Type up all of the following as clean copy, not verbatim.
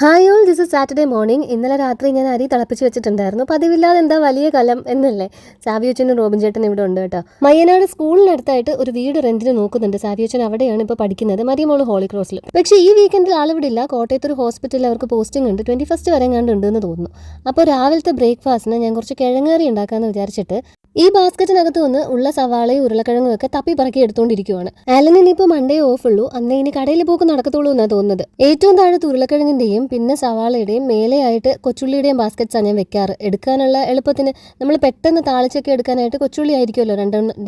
Hi all, this is Saturday morning. ഇന്നലെ രാത്രി ഞാൻ അരി തിളപ്പിച്ച് വെച്ചിട്ടുണ്ടായിരുന്നു. പതിവില്ലാതെ എന്താ വലിയ കലം എന്നല്ലേ. സാവിയച്ചനും റോബിൻ ചേട്ടനും ഇവിടെ ഉണ്ട് കേട്ടോ. മയ്യനാട് സ്കൂളിനടുത്തായിട്ട് ഒരു വീട് റെന്റിന് നോക്കുന്നുണ്ട്. സാവിയച്ചൻ അവിടെയാണ് ഇപ്പോൾ പഠിക്കുന്നത്, മരിയമോള് ഹോളി ക്രോസിൽ. പക്ഷേ ഈ വീക്കെൻഡിൽ ആളിവിടെ ഇല്ല. കോട്ടയത്തൊരു ഹോസ്പിറ്റലിൽ അവർക്ക് പോസ്റ്റിംഗ് ഉണ്ട്. 21 വരെ ഉണ്ടെന്ന് തോന്നുന്നു. അപ്പോൾ രാവിലത്തെ ബ്രേക്ക്ഫാസ്റ്റിന് ഞാൻ കുറച്ച് കിഴങ്ങേറി ഉണ്ടാക്കാമെന്ന് വിചാരിച്ചിട്ട് ഈ ബാസ്ക്കറ്റിനകത്ത് നിന്ന് ഉള്ള സവാളയും ഉരുളക്കിഴങ്ങും ഒക്കെ തപ്പി പറക്കി എടുത്തുകൊണ്ടിരിക്കുവാണ്. ആലൻ ഇനിയിപ്പോൾ മൺഡേ ഓഫ് ഉള്ളൂ. അന്നേ ഇനി കടയിൽ പോക്ക് നടക്കത്തുള്ളൂ എന്നാണ് തോന്നുന്നത്. ഏറ്റവും താഴത്ത് ഉരുളക്കിഴങ്ങിന്റെയും പിന്നെ സവാളയുടെയും മേലെയായിട്ട് കൊച്ചുള്ളിയുടെയും ബാസ്ക്കറ്റ്സാണ് ഞാൻ വെക്കാറ്. എടുക്കാനുള്ള എളുപ്പത്തിന് നമ്മൾ പെട്ടെന്ന് താളിച്ചൊക്കെ എടുക്കാനായിട്ട് കൊച്ചുള്ളി ആയിരിക്കുമല്ലോ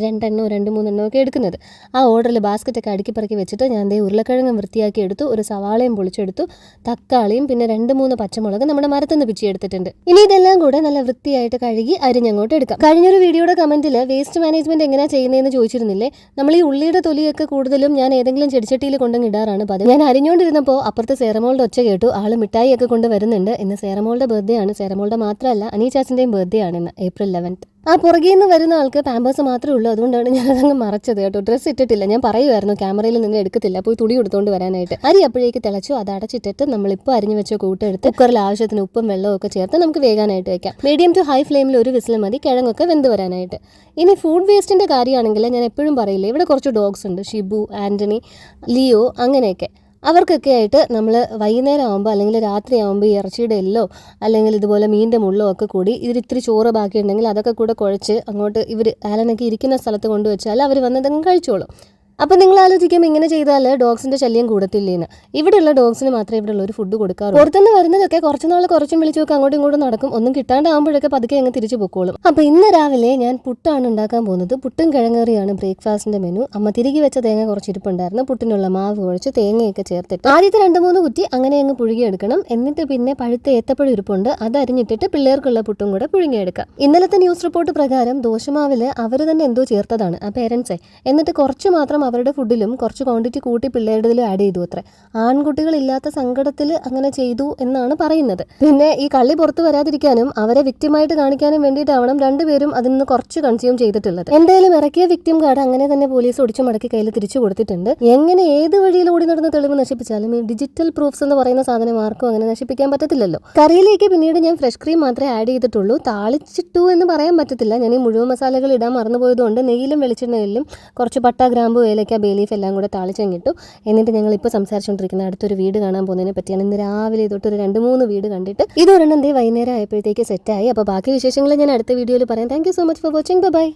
രണ്ടെണ്ണോ 2-3 ഒക്കെ എടുക്കുന്നത്. ആ ഓർഡറിൽ ബാസ്ക്കറ്റൊക്കെ അടുക്കി പറക്കി വെച്ചിട്ട് ഞാൻ ഉരുളക്കിഴങ്ങും വൃത്തിയാക്കി എടുത്തു. ഒരു സവാളയും പൊളിച്ചെടുത്തു, തക്കാളിയും പിന്നെ 2-3 പച്ചമുളക് നമ്മുടെ മരത്തുനിന്ന് പിച്ചി എടുത്തിട്ടുണ്ട്. ഇനി ഇതെല്ലാം കൂടെ നല്ല വൃത്തിയായിട്ട് കഴുകി അരിഞ്ഞങ്ങോട്ട് എടുക്കാം. കഴിഞ്ഞൊരു വീഡിയോയുടെ കമന്റിൽ വേസ്റ്റ് മാനേജ്മെന്റ് എങ്ങനെയാ ചെയ്യുന്നതെന്ന് ചോദിച്ചിരുന്നില്ലേ. നമ്മൾ ഈ ഉള്ളിയുടെ തൊലിയൊക്കെ കൂടുതലും ഞാൻ ഏതെങ്കിലും ചെടിച്ചട്ടിയിൽ കൊണ്ടും ഇടാറാണ് പതിവ്. ഞാൻ അരിഞ്ഞുകൊണ്ടിരുന്നപ്പോൾ അപ്പുറത്ത് സേറമോളുടെ ഒച്ച കേട്ടു. ആള് മിഠായി ഒക്കെ കൊണ്ട് വരുന്നുണ്ട്. ഇന്ന് സേറമോളുടെ ബർത്ത്ഡേ ആണ്. സേറമോളുടെ മാത്രമല്ല, അനീചാസിന്റെയും ബർത്ത്ഡേ ആണ് ഇന്ന്, April 11th. ആ പുറകിൽ നിന്ന് വരുന്ന ആൾക്ക് പാമ്പേഴ്സ് മാത്രമേ ഉള്ളൂ. അതുകൊണ്ടാണ് ഞാൻ അതങ്ങ് മറച്ചത് കേട്ടോ. ഡ്രസ്സ് ഇട്ടിട്ടില്ല. ഞാൻ പറയുമായിരുന്നു ക്യാമറയിൽ നിന്ന് എടുക്കത്തില്ല, പോയി തുണി എടുത്തുകൊണ്ട് വരാനായിട്ട്. അരി അപ്പോഴേക്ക് തിളച്ചു. അത് അടച്ചിട്ടിട്ട് നമ്മളിപ്പോൾ അരിഞ്ഞു വെച്ച കൂട്ടെടുത്ത് കുക്കറിൽ ആവശ്യത്തിന് ഉപ്പും വെള്ളവും ഒക്കെ ചേർത്ത് നമുക്ക് വേകാനായിട്ട് വെക്കാം. മീഡിയം ടു ഹൈ ഫ്ലെയിമിൽ ഒരു വിസിൽ മതി കിഴങ്ങൊക്കെ വെന്ത് വരാനായിട്ട്. ഇനി ഫുഡ് വേസ്റ്റിൻ്റെ കാര്യമാണെങ്കിൽ ഞാൻ എപ്പോഴും പറയില്ലേ, ഇവിടെ കുറച്ച് ഡോഗ്സ് ഉണ്ട്, ഷിബു, ആൻ്റണി, ലിയോ, അങ്ങനെയൊക്കെ. അവർക്കൊക്കെ ആയിട്ട് നമ്മൾ വൈകുന്നേരം ആകുമ്പോൾ അല്ലെങ്കിൽ രാത്രി ആകുമ്പോൾ ഈ ഇറച്ചിയുടെ എല്ലോ അല്ലെങ്കിൽ ഇതുപോലെ മീനിൻ്റെ മുള്ളോ ഒക്കെ കൂടി ഇത്തിരി ചോറ് ബാക്കിയുണ്ടെങ്കിൽ അതൊക്കെ കൂടെ കുഴച്ച് അങ്ങോട്ട് ആലനൊക്കെ ഇരിക്കുന്ന സ്ഥലത്ത് കൊണ്ടുവച്ചാൽ അവർ വന്നതങ്ങ് കഴിച്ചോളും. അപ്പോൾ നിങ്ങൾ ആലോചിക്കുമ്പോൾ ഇങ്ങനെ ചെയ്താൽ ഡോഗ്സിൻ്റെ ശല്യം കൂടത്തില്ലേന്ന്. ഇവിടെയുള്ള ഡോഗ്സിന് മാത്രമേ ഇവിടെയുള്ള ഒരു ഫുഡ് കൊടുക്കാറുള്ളൂ. പുറത്തുനിന്ന് വരുന്നതൊക്കെ കുറച്ചും വിളിച്ചൊക്കെ അങ്ങോട്ടും ഇങ്ങോട്ടും നടക്കും. ഒന്നും കിട്ടാണ്ടാകുമ്പോഴൊക്കെ പതുക്കെ അങ്ങ് തിരിച്ചു പൊക്കോളും. അപ്പോൾ ഇന്ന് രാവിലെ ഞാൻ പുട്ടാണ് ഉണ്ടാക്കാൻ പോകുന്നത്. പുട്ടും കിഴങ്ങേറിയാണ് ബ്രേക്ക്ഫാസ്റ്റിൻ്റെ മെനു. അമ്മ തിരികെ വെച്ച തേങ്ങ കുറച്ചിരിപ്പുണ്ടായിരുന്നു. പുട്ടിനുള്ള മാവ് കുഴച്ച് തേങ്ങയൊക്കെ ചേർത്തിട്ട് ആദ്യത്തെ 2-3 കുറ്റി അങ്ങനെ അങ്ങ് പുഴുകിയെടുക്കണം. എന്നിട്ട് പിന്നെ പഴുത്ത ഏത്തപ്പഴം ഇരിപ്പുണ്ട്, അത് അരിഞ്ഞിട്ടിട്ട് പിള്ളേർക്കുള്ള പുട്ടും കൂടെ പുഴുങ്ങിയെടുക്കാം. ഇന്നലത്തെ ന്യൂസ് റിപ്പോർട്ട് പ്രകാരം ദോശമാവിൽ അവർ തന്നെ എന്തോ ചേർത്തതാണ് ആ പേരൻസെ. എന്നിട്ട് കുറച്ച് മാത്രം അവരുടെ ഫുഡിലും കുറച്ച് ക്വാണ്ടിറ്റി കൂട്ടി പിള്ളേരുടേതിലും ആഡ് ചെയ്തു അത്രേ. ആൺകുട്ടികളില്ലാത്ത സങ്കടത്തിൽ അങ്ങനെ ചെയ്തു എന്നാണ് പറയുന്നത്. പിന്നെ ഈ കള്ളി പുറത്ത് വരാതിരിക്കാനും അവരെ വിക്ടിമായിട്ട് കാണിക്കാനും വേണ്ടിയിട്ടാവണം രണ്ടുപേരും അതിൽ നിന്ന് കുറച്ച് കൺസ്യൂം ചെയ്തിട്ടുള്ളത്. എന്തായാലും ഇറക്കിയ വിക്ടിം കാർഡ് അങ്ങനെ തന്നെ പോലീസ് ഒടിച്ചു മടക്കി കയ്യിൽ തിരിച്ചു കൊടുത്തിട്ടുണ്ട്. എങ്ങനെ ഏത് വഴിയിലൂടെ നടന്ന തെളിവ് നശിപ്പിച്ചാലും ഈ ഡിജിറ്റൽ പ്രൂഫ്സ് എന്ന് പറയുന്ന സാധനം ആർക്കും അങ്ങനെ നശിപ്പിക്കാൻ പറ്റത്തില്ലല്ലോ. കറിയിലേക്ക് പിന്നീട് ഞാൻ ഫ്രഷ് ക്രീം മാത്രമേ ആഡ് ചെയ്തിട്ടുള്ളൂ. താളിച്ചിട്ടു എന്ന് പറയാൻ പറ്റത്തില്ല. ഞാൻ ഈ മുഴുവൻ മസാലകൾ ഇടാൻ മറന്നുപോയതുകൊണ്ട് നെയ്യിലും വെളിച്ചെണ്ണയിലും കുറച്ച് പട്ട, ഗ്രാമ്പു, ഏലക്ക, ബേ ലീഫ് എല്ലാം കൂടെ താളിച്ചങ്ങിട്ടു. എന്നിട്ട് ഞങ്ങളിപ്പോൾ സംസാരിച്ചുകൊണ്ടിരിക്കുന്ന അടുത്തൊരു വീട് കാണാൻ പോകുന്നതിനെ പറ്റിയാണ്. ഇന്ന് രാവിലെ തൊട്ടൊരു 2-3 വീട് കണ്ടിട്ട് ഇതൊരെണ്ണം വൈകുന്നേരം ആയപ്പോഴത്തേക്ക് സെറ്റായി. അപ്പോൾ ബാക്കി വിശേഷങ്ങൾ ഞാൻ അടുത്ത വീഡിയോയിൽ പറയാം. Thank you so much for watching. By.